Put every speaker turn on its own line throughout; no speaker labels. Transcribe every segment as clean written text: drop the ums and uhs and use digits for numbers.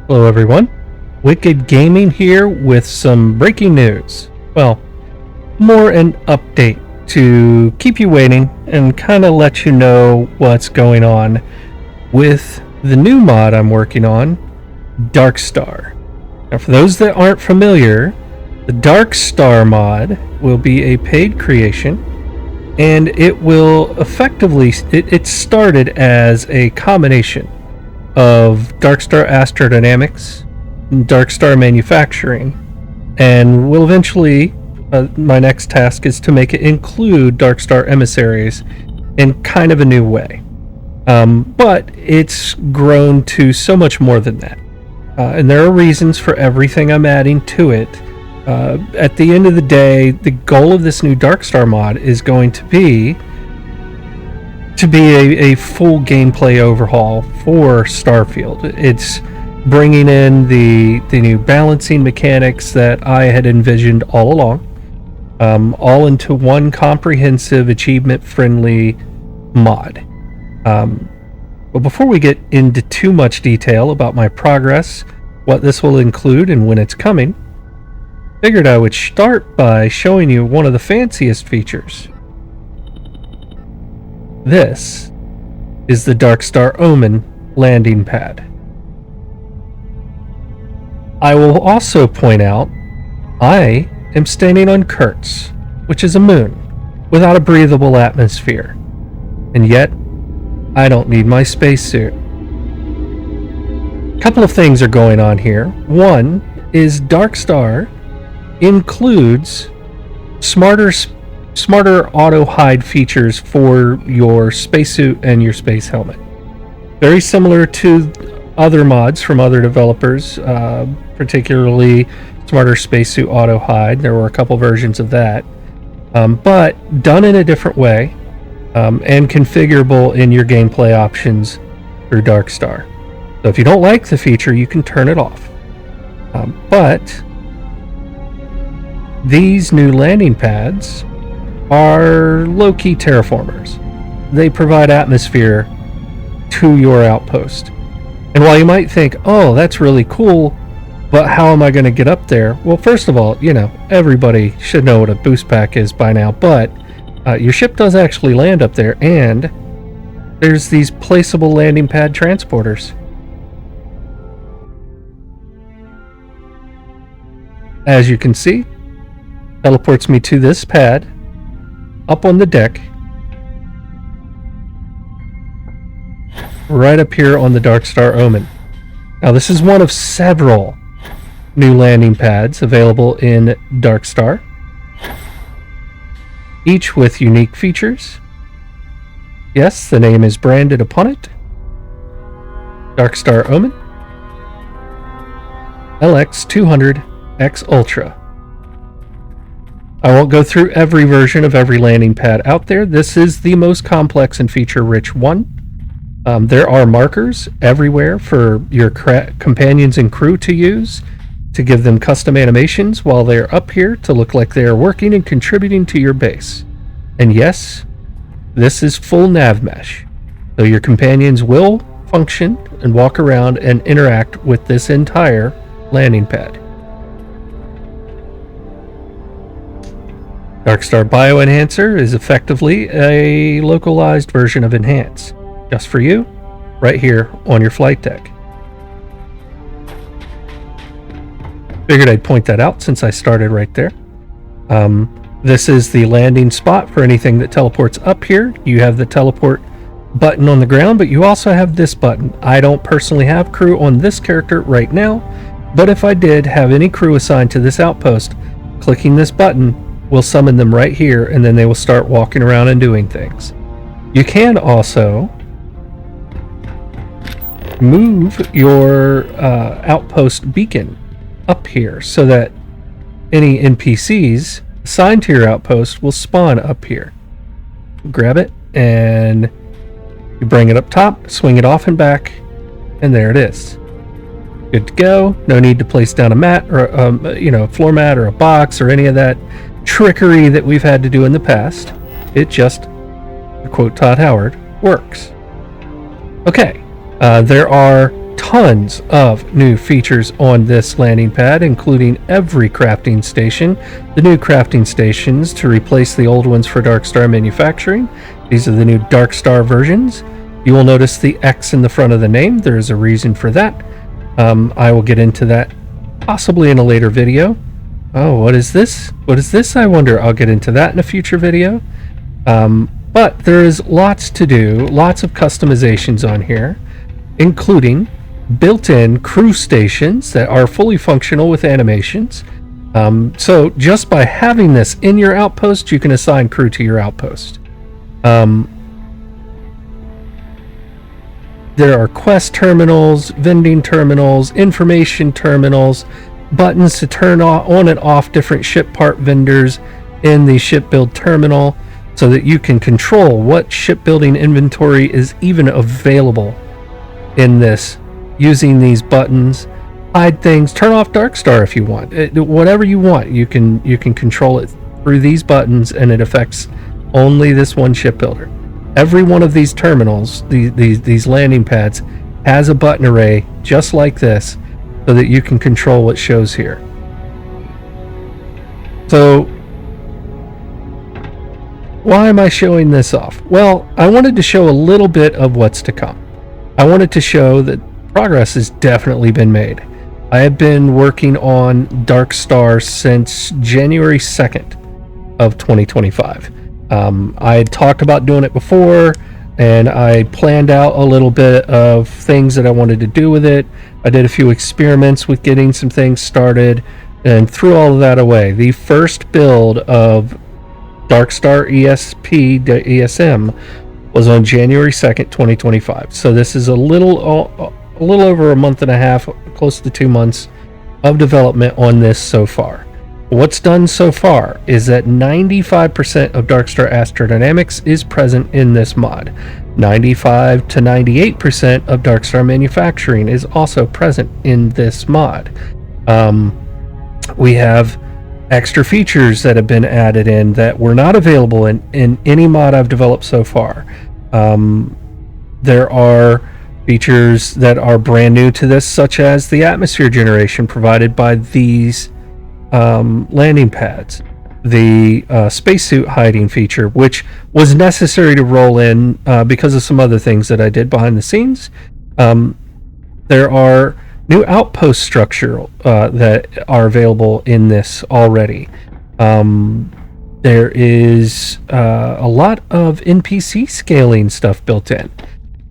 Hello everyone, Wykkyd Gaming here with some breaking news. Well, more an update to keep you waiting and kind of let you know what's going on with the new mod I'm working on, DarkStar. Now for those that aren't familiar, the DarkStar mod will be a paid creation, and it will effectively, it started as a combination of DarkStar Astrodynamics, DarkStar Manufacturing, and will eventually, my next task is to make it include DarkStar Emissaries in kind of a new way. But it's grown to so much more than that. And there are reasons for everything I'm adding to it. At the end of the day, the goal of this new DarkStar mod is going to be a full gameplay overhaul for Starfield. It's bringing in the new balancing mechanics that I had envisioned all along, all into one comprehensive, achievement-friendly mod. But before we get into too much detail about my progress, what this will include, and when it's coming, figured I would start by showing you one of the fanciest features. This is the DarkStar Omen landing pad. I will also point out I am standing on Kurtz, which is a moon without a breathable atmosphere, and yet I don't need my spacesuit. A couple of things are going on here. One is DarkStar includes smarter auto hide features for your spacesuit and your space helmet. Very similar to other mods from other developers, particularly smarter spacesuit auto hide. There were a couple versions of that, but done in a different way, and configurable in your gameplay options through DarkStar. So if you don't like the feature, you can turn it off. But these new landing pads are low-key terraformers. They provide atmosphere to your outpost. And while you might think, oh, that's really cool, but how am I going to get up there? Well, first of all, everybody should know what a boost pack is by now, but your ship does actually land up there, and there's these placeable landing pad transporters. As you can see, teleports me to this pad, up on the deck, right up here on the DarkStar Omen. Now this is one of several new landing pads available in DarkStar, each with unique features. Yes, the name is branded upon it. DarkStar Omen LX200X Ultra. I won't go through every version of every landing pad out there. This is the most complex and feature-rich one. There are markers everywhere for your companions and crew to use to give them custom animations while they're up here to look like they are working and contributing to your base. And yes, this is full nav mesh, so your companions will function and walk around and interact with this entire landing pad. DarkStar Bioenhancer is effectively a localized version of Enhance, just for you, right here on your flight deck. Figured I'd point that out since I started right there. This is the landing spot for anything that teleports up here. You have the teleport button on the ground, but you also have this button. I don't personally have crew on this character right now, but if I did have any crew assigned to this outpost, clicking this button will summon them right here, and then they will start walking around and doing things. You can also move your outpost beacon up here so that any NPCs assigned to your outpost will spawn up here. Grab it and you bring it up top, swing it off and back, and there it is. Good to go. No need to place down a mat or a floor mat or a box or any of that trickery that we've had to do in the past. It just, to quote Todd Howard, works. Okay, there are tons of new features on this landing pad, including every crafting station, the new crafting stations to replace the old ones for DarkStar manufacturing. These are the new DarkStar versions. You will notice the X in the front of the name. There is a reason for that. I will get into that possibly in a later video. Oh, what is this? What is this, I wonder? I'll get into that in a future video. But there is lots to do, lots of customizations on here, including built-in crew stations that are fully functional with animations. So just by having this in your outpost, you can assign crew to your outpost. There are quest terminals, vending terminals, information terminals, buttons to turn on and off different ship part vendors in the shipbuild terminal so that you can control what shipbuilding inventory is even available in this using these buttons. Hide things, turn off DarkStar if you want. Whatever you want, you can control it through these buttons, and it affects only this one shipbuilder. Every one of these terminals, these landing pads, has a button array just like this so that you can control what shows here. So why am I showing this off? Well, I wanted to show a little bit of what's to come. I wanted to show that progress has definitely been made. I have been working on DarkStar since January 2nd of 2025. I had talked about doing it before, and I planned out a little bit of things that I wanted to do with it. I did a few experiments with getting some things started and threw all of that away. The first build of DarkStar ESP.ESM was on January 2nd, 2025. So this is a little over a month and a half, close to 2 months of development on this so far. What's done so far is that 95% of DarkStar Astrodynamics is present in this mod. 95 to 98% of DarkStar Manufacturing is also present in this mod. We have extra features that have been added in that were not available in any mod I've developed so far. There are features that are brand new to this, such as the atmosphere generation provided by these landing pads, the spacesuit hiding feature, which was necessary to roll in because of some other things that I did behind the scenes. There are new outpost structure that are available in this already. There is a lot of NPC scaling stuff built in.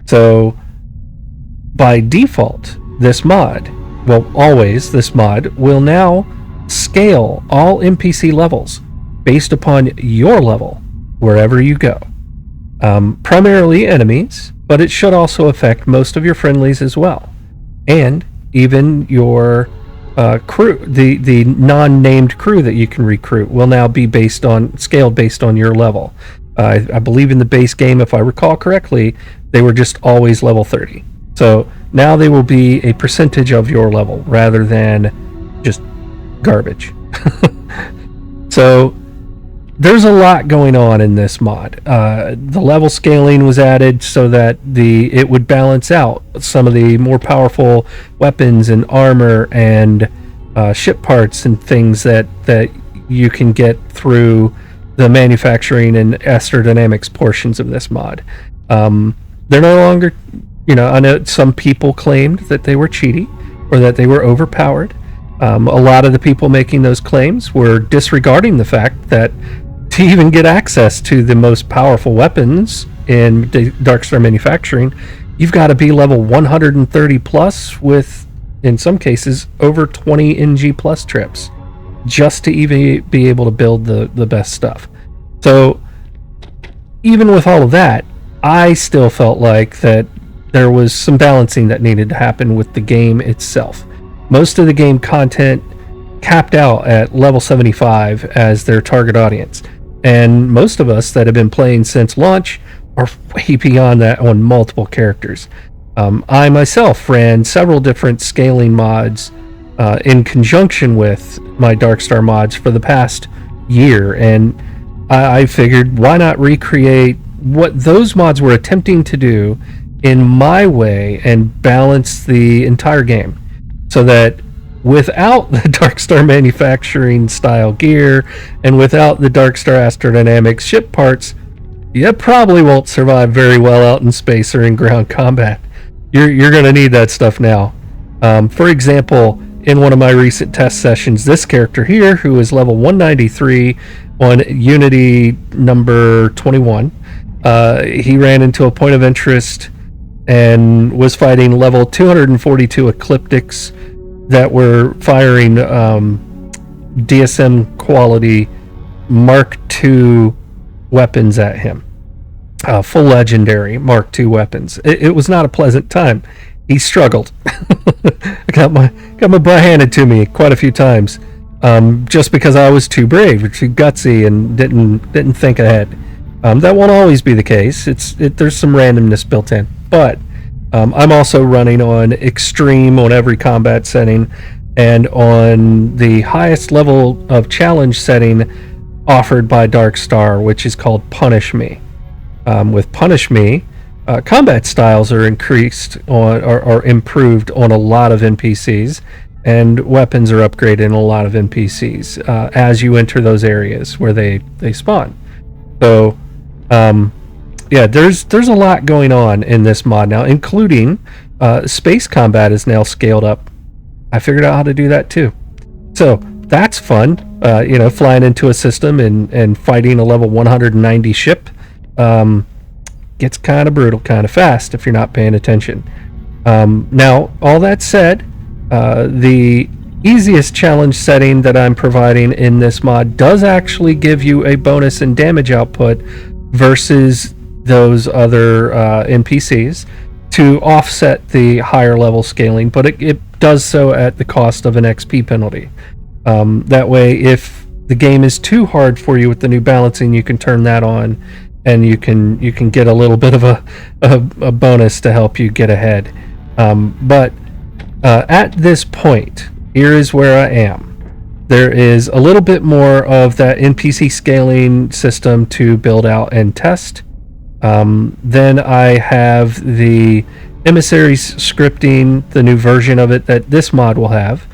So by default, this mod, well, always this mod will now scale all NPC levels based upon your level wherever you go. Primarily enemies, but it should also affect most of your friendlies as well. And even your crew, the non-named crew that you can recruit will now be scaled based on your level. I believe in the base game, if I recall correctly, they were just always level 30. So now they will be a percentage of your level rather than just garbage. So there's a lot going on in this mod. The level scaling was added so that it would balance out some of the more powerful weapons and armor and ship parts and things that you can get through the manufacturing and astrodynamics portions of this mod. They're no longer, I know some people claimed that they were cheaty or that they were overpowered. A lot of the people making those claims were disregarding the fact that to even get access to the most powerful weapons in DarkStar Manufacturing, you've got to be level 130 plus with, in some cases, over 20 NG plus trips just to even be able to build the best stuff. So even with all of that, I still felt like that there was some balancing that needed to happen with the game itself. Most of the game content capped out at level 75 as their target audience. And most of us that have been playing since launch are way beyond that on multiple characters. I myself ran several different scaling mods in conjunction with my DarkStar mods for the past year, and I figured why not recreate what those mods were attempting to do in my way and balance the entire game so that without the DarkStar manufacturing style gear and without the DarkStar astrodynamics ship parts, you probably won't survive very well out in space or in ground combat. You're going to need that stuff now. For example, in one of my recent test sessions, this character here, who is level 193 on Unity number 21, he ran into a point of interest and was fighting level 242 ecliptics that were firing DSM quality Mark II weapons at him. Full legendary Mark II weapons. It was not a pleasant time. He struggled. I got my butt handed to me quite a few times, just because I was too brave or too gutsy and didn't think ahead. That won't always be the case. There's some randomness built in, but I'm also running on extreme on every combat setting and on the highest level of challenge setting offered by DarkStar, which is called Punish Me. With Punish Me, combat styles are increased or improved on a lot of NPCs, and weapons are upgraded in a lot of NPCs as you enter those areas where they spawn. So, yeah, there's a lot going on in this mod now, including space combat is now scaled up. I figured out how to do that too. So that's fun. Flying into a system and fighting a level 190 ship. Gets kind of brutal, kind of fast if you're not paying attention. Now, all that said, the easiest challenge setting that I'm providing in this mod does actually give you a bonus in damage output versus those other NPCs to offset the higher level scaling, but it does so at the cost of an XP penalty. That way, if the game is too hard for you with the new balancing, you can turn that on and you can get a little bit of a bonus to help you get ahead. But at this point, here is where I am. There is a little bit more of that NPC scaling system to build out and test. Then I have the emissaries scripting, the new version of it that this mod will have.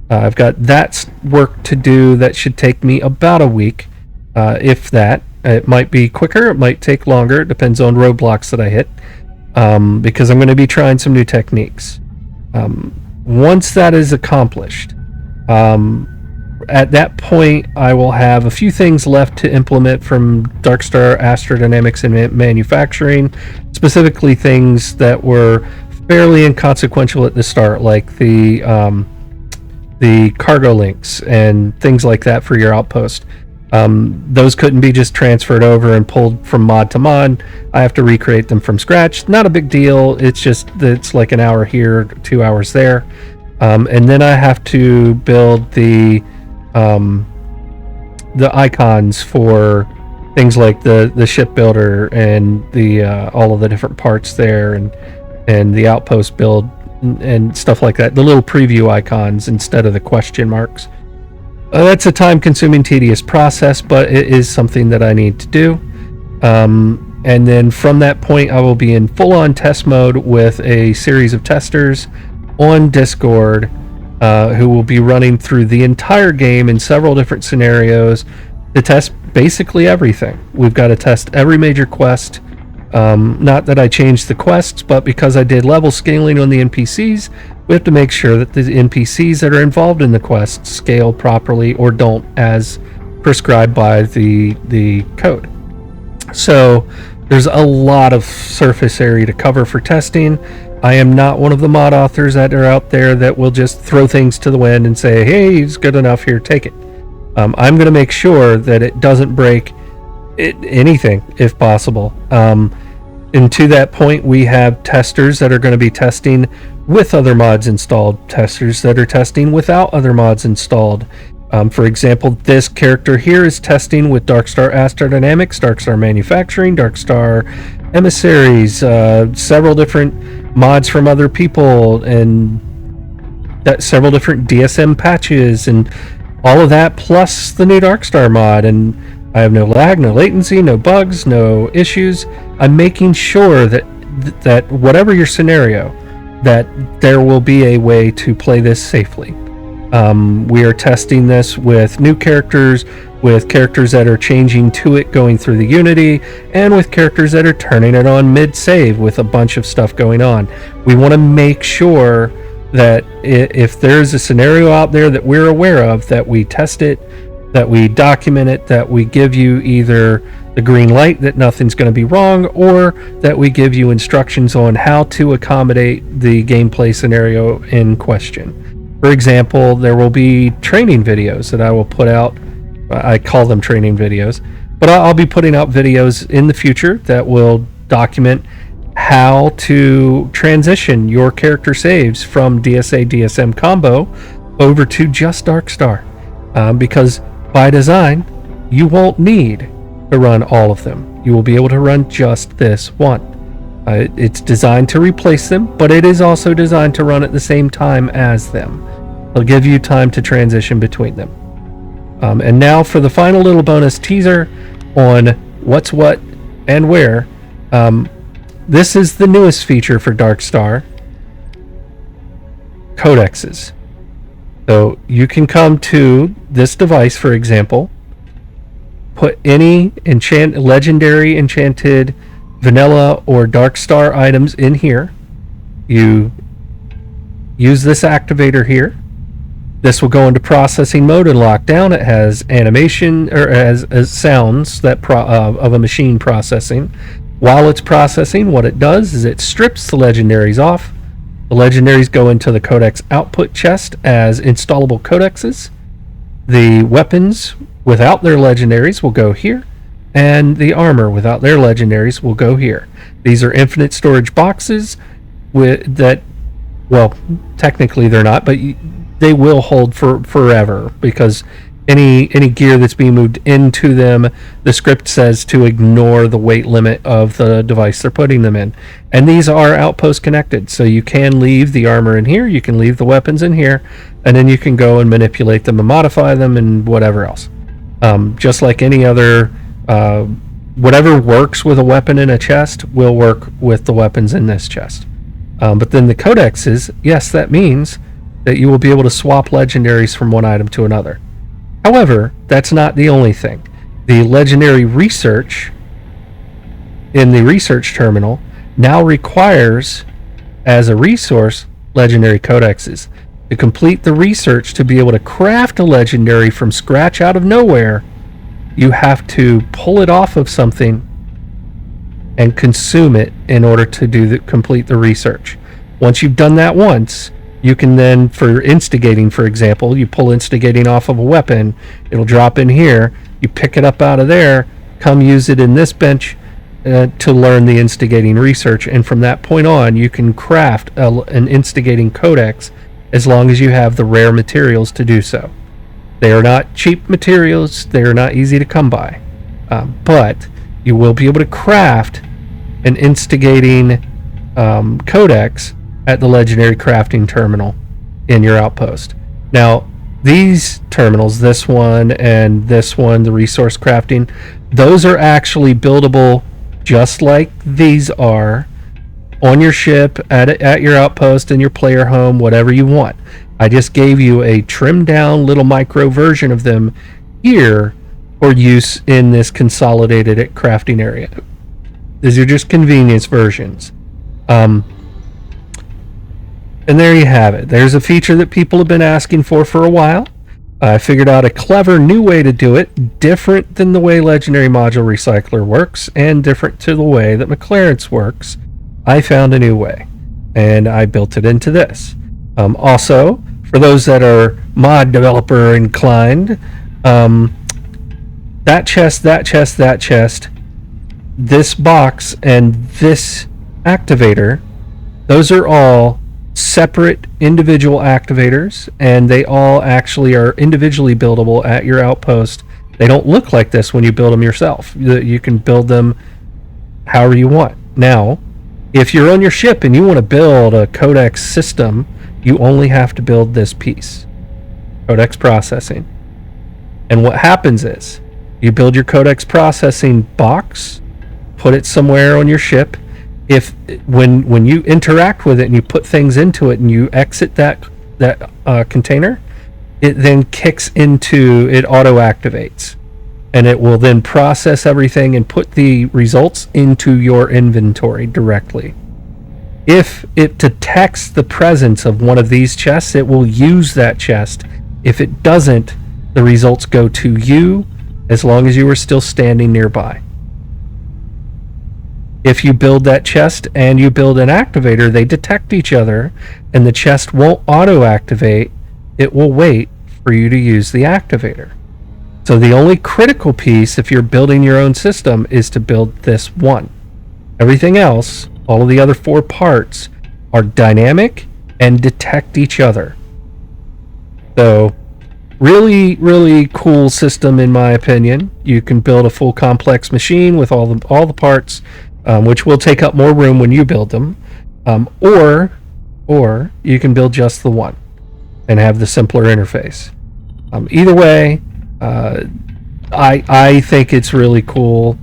I've got that work to do that should take me about a week, if that. It might be quicker, it might take longer, it depends on roadblocks that I hit, because I'm going to be trying some new techniques. Once that is accomplished, at that point I will have a few things left to implement from DarkStar Astrodynamics and manufacturing, specifically things that were fairly inconsequential at the start, like the cargo links and things like that for your outpost. Those couldn't be just transferred over and pulled from mod to mod. I have to recreate them from scratch. Not a big deal. It's like an hour here, 2 hours there. And then I have to build the icons for things like the shipbuilder and the all of the different parts there and the outpost build and stuff like that. The little preview icons instead of the question marks. That's a time-consuming, tedious process, but it is something that I need to do. And then from that point, I will be in full-on test mode with a series of testers on Discord who will be running through the entire game in several different scenarios to test basically everything. We've got to test every major quest. Not that I changed the quests, but because I did level scaling on the NPCs, we have to make sure that the NPCs that are involved in the quests scale properly or don't as prescribed by the code. So there's a lot of surface area to cover for testing. I am not one of the mod authors that are out there that will just throw things to the wind and say, hey, it's good enough, here, take it. I'm going to make sure that it doesn't break anything if possible. And to that point, we have testers that are going to be testing with other mods installed, testers that are testing without other mods installed. For example, this character here is testing with DarkStar Astrodynamics, DarkStar Manufacturing, DarkStar Emissaries, several different mods from other people, and several different DSM patches, and all of that, plus the new DarkStar mod. And I have no lag, no latency, no bugs, no issues. I'm making sure that that whatever your scenario, that there will be a way to play this safely. We are testing this with new characters, with characters that are changing to it going through the Unity, and with characters that are turning it on mid-save with a bunch of stuff going on. We want to make sure that if there's a scenario out there that we're aware of, that we test it, that we document it, that we give you either the green light that nothing's going to be wrong, or that we give you instructions on how to accommodate the gameplay scenario in question. For example, there will be training videos that I will put out. I call them training videos, but I'll be putting out videos in the future that will document how to transition your character saves from DSA DSM combo over to just DarkStar, because by design you won't need to run all of them. You will be able to run just this one. It's designed to replace them, but it is also designed to run at the same time as them. It'll give you time to transition between them. And now for the final little bonus teaser on what's what and where. This is the newest feature for DarkStar, Codexes. So you can come to this device, for example, put any legendary, enchanted, vanilla, or DarkStar items in here. You use this activator here. This will go into processing mode and lock down. It has animation, or has sounds that of a machine processing. While it's processing, what it does is it strips the legendaries off. The legendaries go into the Codex output chest as installable codexes. The weapons without their legendaries will go here, and the armor without their legendaries will go here. These are infinite storage boxes that, well, technically they're not, but they will hold for forever, because any gear that's being moved into them, the script says to ignore the weight limit of the device they're putting them in. And these are Outpost connected, so you can leave the armor in here, you can leave the weapons in here, and then you can go and manipulate them and modify them and whatever else. Just like any other, whatever works with a weapon in a chest will work with the weapons in this chest. But then the codexes, yes, that means that you will be able to swap legendaries from one item to another. However, that's not the only thing. The legendary research in the research terminal now requires, as a resource, legendary codexes. To complete the research, to be able to craft a legendary from scratch out of nowhere, you have to pull it off of something and consume it in order to complete the research. Once you've done that once, you can then, for instigating, for example, you pull instigating off of a weapon, it'll drop in here, you pick it up out of there, come use it in this bench to learn the instigating research, and from that point on, you can craft an instigating codex as long as you have the rare materials to do so. They are not cheap materials, they are not easy to come by, but you will be able to craft an instigating codex at the legendary crafting terminal in your outpost. Now, these terminals, this one and this one, the resource crafting, those are actually buildable just like these are on your ship, at your outpost, in your player home, whatever you want. I just gave you a trimmed down little micro version of them here for use in this consolidated crafting area. These are just convenience versions. And there you have it. There's a feature that people have been asking for a while. I figured out a clever new way to do it, different than the way Legendary Module Recycler works, and different to the way that McLaren's works. I found a new way, and I built it into this. Also, for those that are mod developer inclined, that chest, this box, and this activator, those are all separate individual activators, and they all actually are individually buildable at your outpost. They don't look like this when you build them yourself. You can build them however you want. Now, if you're on your ship and you want to build a codex system, you only have to build this piece, codex processing. And what happens is you build your codex processing box, put it somewhere on your ship, if when you interact with it and you put things into it and you exit that container, it then kicks into, it auto activates, and it will then process everything and put the results into your inventory directly. If it detects the presence of one of these chests, it will use that chest. If it doesn't, the results go to you as long as you are still standing nearby. If you build that chest and you build an activator, they detect each other, and the chest won't auto-activate. It will wait for you to use the activator. So the only critical piece, if you're building your own system, is to build this one. Everything else, all of the other 4 parts, are dynamic and detect each other. So, really, really cool system in my opinion. You can build a full complex machine with all the parts, which will take up more room when you build them, or you can build just the one and have the simpler interface. Either way, I think it's really cool.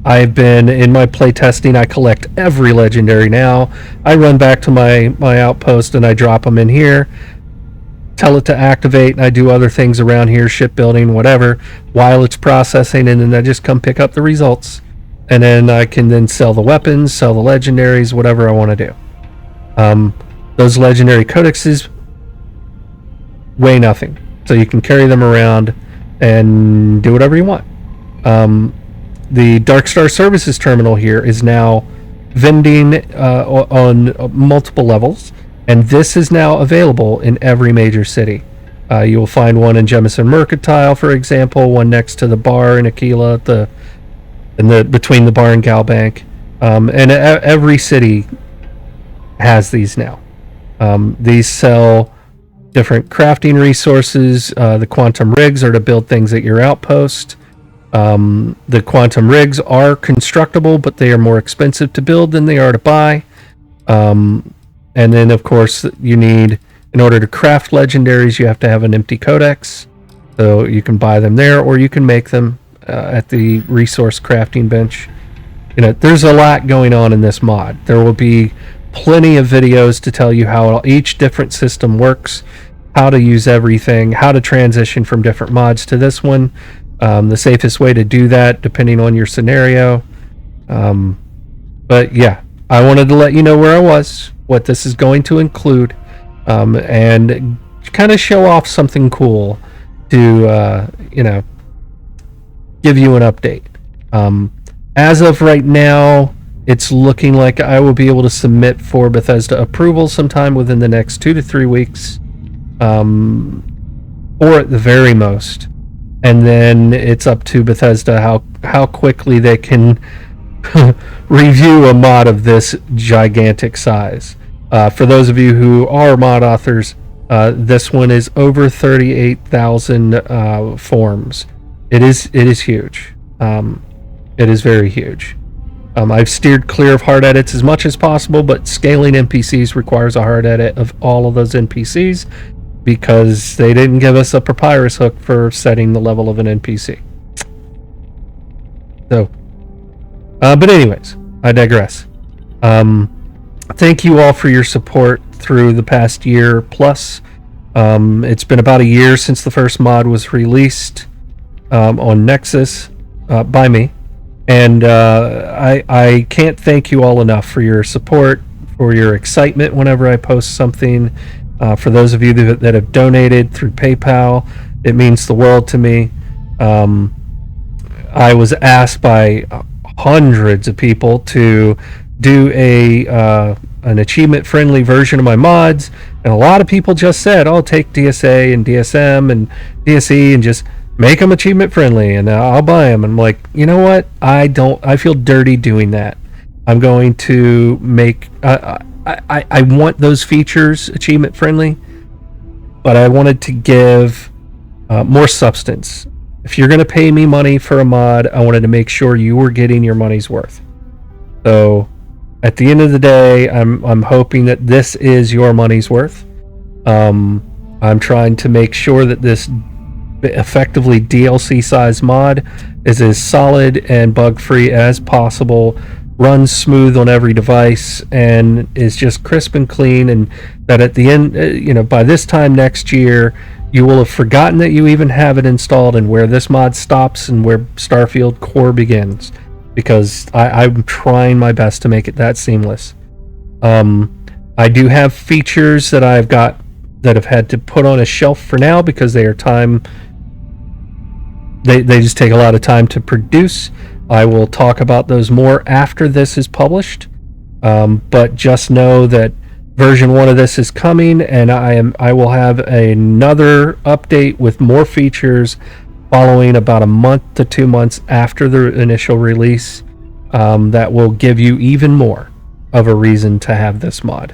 I've been in my playtesting. I collect every legendary now. I run back to my outpost and I drop them in here, tell it to activate, and I do other things around here, shipbuilding, whatever, while it's processing, and then I just come pick up the results, and then I can then sell the weapons, sell the legendaries, whatever I want to do. Those legendary codexes weigh nothing, so you can carry them around and do whatever you want. The DarkStar Services Terminal here is now vending on multiple levels, and this is now available in every major city. You will find one in Jemison Mercantile, for example, one next to the bar in Aquila, between the bar and Galbank, and every city has these now. These sell different crafting resources. The quantum rigs are to build things at your outpost. The quantum rigs are constructible, but they are more expensive to build than they are to buy. And then, of course, you need, in order to craft legendaries, you have to have an empty codex. So you can buy them there, or you can make them at the resource crafting bench. There's a lot going on in this mod. There will be plenty of videos to tell you how each different system works, how to use everything, how to transition from different mods to this one, the safest way to do that depending on your scenario. But yeah, I wanted to let you know where I was, what this is going to include, and kind of show off something cool to give you an update. As of right now, it's looking like I will be able to submit for Bethesda approval sometime within the next 2 to 3 weeks, or at the very most. And then it's up to Bethesda how quickly they can review a mod of this gigantic size. For those of you who are mod authors, this one is over 38,000 forms. It is huge. It is very huge. I've steered clear of hard edits as much as possible, but scaling NPCs requires a hard edit of all of those NPCs because they didn't give us a papyrus hook for setting the level of an NPC. So, but anyways, I digress. Thank you all for your support through the past year plus. It's been about a year since the first mod was released on Nexus by me. And I can't thank you all enough for your support, for your excitement whenever I post something. For those of you that have donated through PayPal, it means the world to me. I was asked by hundreds of people to do an achievement-friendly version of my mods, and a lot of people just said, "Oh, take DSA and DSM and DSE and just make them achievement friendly and I'll buy them." And I'm like, you know what? I feel dirty doing that. I'm going to make, I want those features achievement friendly, but I wanted to give more substance. If you're going to pay me money for a mod, I wanted to make sure you were getting your money's worth. So at the end of the day, I'm hoping that this is your money's worth. I'm trying to make sure that this effectively DLC size mod is as solid and bug free as possible runs smooth on every device and is just crisp and clean, and that at the end, by this time next year, you will have forgotten that you even have it installed and where this mod stops and where Starfield core begins, because I'm trying my best to make it that seamless. I do have features that I've got that have had to put on a shelf for now because they just take a lot of time to produce. I will talk about those more after this is published, but just know that version 1 of this is coming, and I will have another update with more features following about a month to 2 months after the initial release, that will give you even more of a reason to have this mod.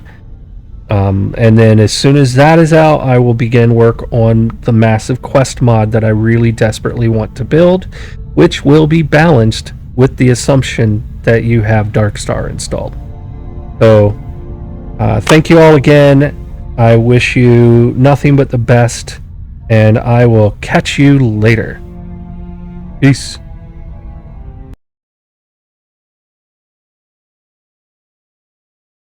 And then as soon as that is out, I will begin work on the massive quest mod that I really desperately want to build, which will be balanced with the assumption that you have DarkStar installed. So, thank you all again. I wish you nothing but the best, and I will catch you later. Peace.